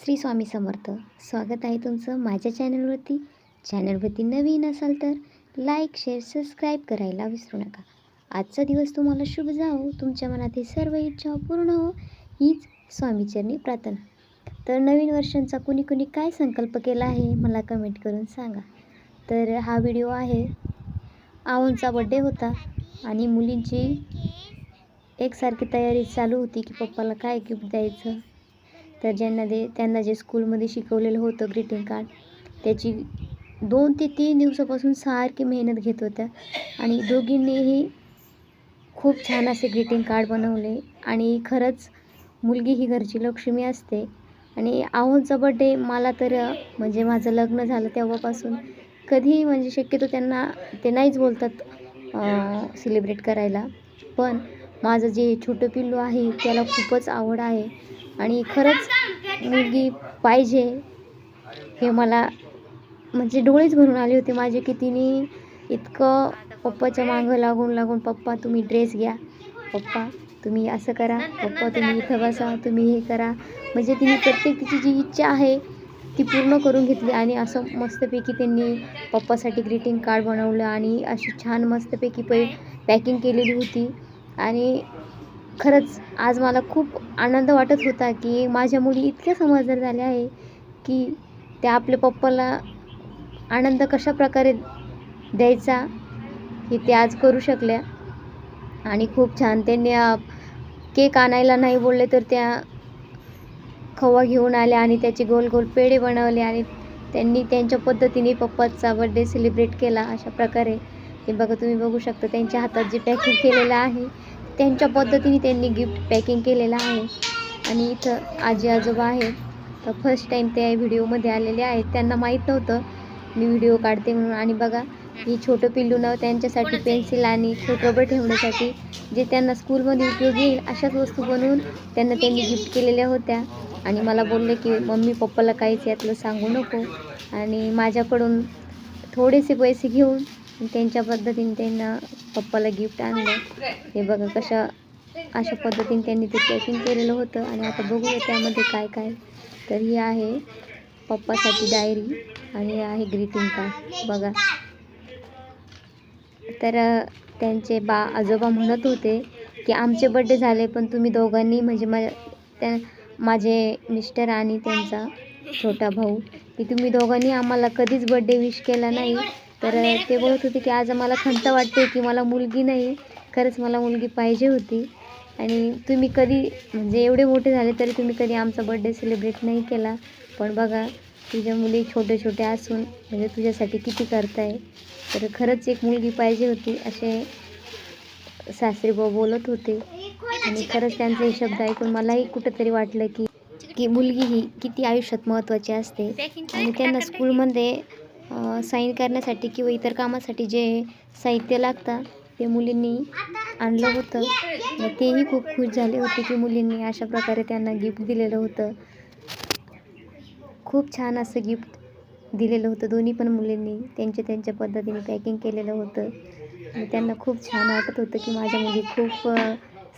श्री स्वामी समर्थ. स्वागत आहे तुमचं माझ्या चॅनलवरती नवीन असाल तर लाईक शेअर सबस्क्राईब करायला विसरू नका. आजचा दिवस तुम्हाला शुभ जाओ, तुमच्या मनातील सर्व इच्छा पूर्ण हो हीच स्वामीचरणी प्रार्थना. तर नवीन वर्षांचा कुणी काय संकल्प केला आहे मला कमेंट करून सांगा. तर हा व्हिडिओ आहे, आवनचा बड्डे होता आणि मुलींची एकसारखी तयारी चालू होती की पप्पाला काय गिफ्ट द्यायचं. तर त्यांना जे स्कूलमध्ये शिकवलेलं होतं ग्रीटिंग कार्ड, त्याची 2 ते 3 दिवसापासून सारखी मेहनत घेत होत्या आणि दोघींनीही खूप छान असे ग्रीटिंग कार्ड बनवले. आणि खरंच मुलगी ही घरची लक्ष्मी असते. आणि आवनचा बड्डे मला तर म्हणजे माझं लग्न झालं तेव्हापासून कधीही म्हणजे शक्यतो त्यांना ते नाहीच बोलतात सेलिब्रेट करायला. पण माझं जे छोटं पिल्लू आहे त्याला खूपच आवड आहे आणि खरंच मुलगी पाहिजे हे मला म्हणजे डोळेच भरून आले होते माझे की तिने इतकं पप्पाच्या मागं लागून पप्पा तुम्ही ड्रेस घ्या, पप्पा तुम्ही असं करा, पप्पा तुम्ही इथं बसा, तुम्ही हे करा. म्हणजे तिने प्रत्येक तिची जी इच्छा आहे ती पूर्ण करून घेतली. आणि मस्तपैकी त्यांनी पप्पासाठी ग्रीटिंग कार्ड बनवलं आणि अशी छान मस्तपैकी पॅकिंग केलेली होती. आणि खरंच आज मला खूप आनंद वाटत होता की माझ्या मुली इतक्या समजदार झाल्या आहे की त्या आपल्या पप्पाला आनंद कशा प्रकारे द्यायचा हे ते आज करू शकल्या. आणि खूप छान त्यांनी केक आणायला नाही बोलले तर त्या खवा घेऊन आल्या आणि त्याचे गोल गोल पेढे बनवले आणि त्यांनी त्यांच्या पद्धतीने पप्पाचा बड्डे सेलिब्रेट केला. अशा प्रकारे हे बघा, तुम्ही बघू शकता त्यांच्या हातात जे पॅकिंग केलेलं आहे त्यांच्या पद्धतीने त्यांनी गिफ्ट पॅकिंग केलेलं आहे. आणि इथं आजी आजोबा आहेत, तर फर्स्ट टाईम ते व्हिडिओमध्ये आलेले आहेत. त्यांना माहीत नव्हतं मी व्हिडिओ काढते म्हणून. आणि बघा, ही छोटं पिल्लू त्यांच्यासाठी पेन्सिल आणि छोटं रबर ठेवण्यासाठी जे त्यांना स्कूलमध्ये उपयोगी येईल अशाच वस्तू बनवून त्यांनी गिफ्ट केलेल्या होत्या. आणि मला बोलले की मम्मी पप्पाला काहीच यातलं सांगू नको. आणि माझ्याकडून थोडेसे पैसे घेऊन त्यांच्या पद्धतीने त्यांना पप्पाला गिफ्ट आणलं. हे बघा अशा पद्धतीने त्यांनी ते पॅकिंग केलेलं होतं. आणि आता बघूया त्यामध्ये काय काय. तर ही आहे पप्पासाठी डायरी आणि आहे ग्रीटिंग कार्ड बघा. तर त्यांचे आजोबा म्हणत होते की आमचे बड्डे झाले पण तुम्ही दोघांनी म्हणजे माझे मिस्टर आणि त्यांचा छोटा भाऊ की तुम्ही दोघांनी आम्हाला कधीच बड्डे विश केला नाही. तर ते बोलत होते की आज मला खंत वाटते की मला मुलगी नाही, खरंच मला मुलगी पाहिजे होती. आणि तुम्ही कधी म्हणजे एवढे मोठे झाले तरी तुम्ही कधी आमचा बड्डे सेलिब्रेट नाही केला. पण बघा, तुझ्या मुली छोट्या असून म्हणजे तुझ्यासाठी किती करताय. तर खरंच एक मुलगी पाहिजे होती असे सासरेबुवा बोलत होते. आणि खरंच त्यांचे शब्द ऐकून मलाही कुठंतरी वाटलं की मुलगी ही किती आयुष्यात महत्त्वाची असते. आणि त्यांना स्कूलमध्ये साईन करण्यासाठी किंवा इतर कामासाठी जे साहित्य लागतं ते मुलींनी आणलं होतं. तेही खूप खुश झाले होते की मुलींनी अशा प्रकारे त्यांना गिफ्ट दिलेलं होतं. खूप छान असं गिफ्ट दिलेलं होतं. दोन्ही पण मुलींनी त्यांच्या पद्धतीने पॅकिंग केलेलं होतं. आणि त्यांना खूप छान वाटत होतं की माझ्या मुली खूप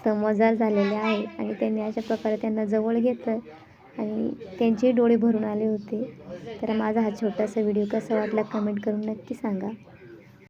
समजदार झालेल्या आहे. आणि त्यांनी अशा प्रकारे त्यांना जवळ घेतलं आणि त्यांचेही डोळे भरून आले होते. तर माझा हा छोटासा व्हिडिओ कसा वाटला कमेंट करून नक्की सांगा.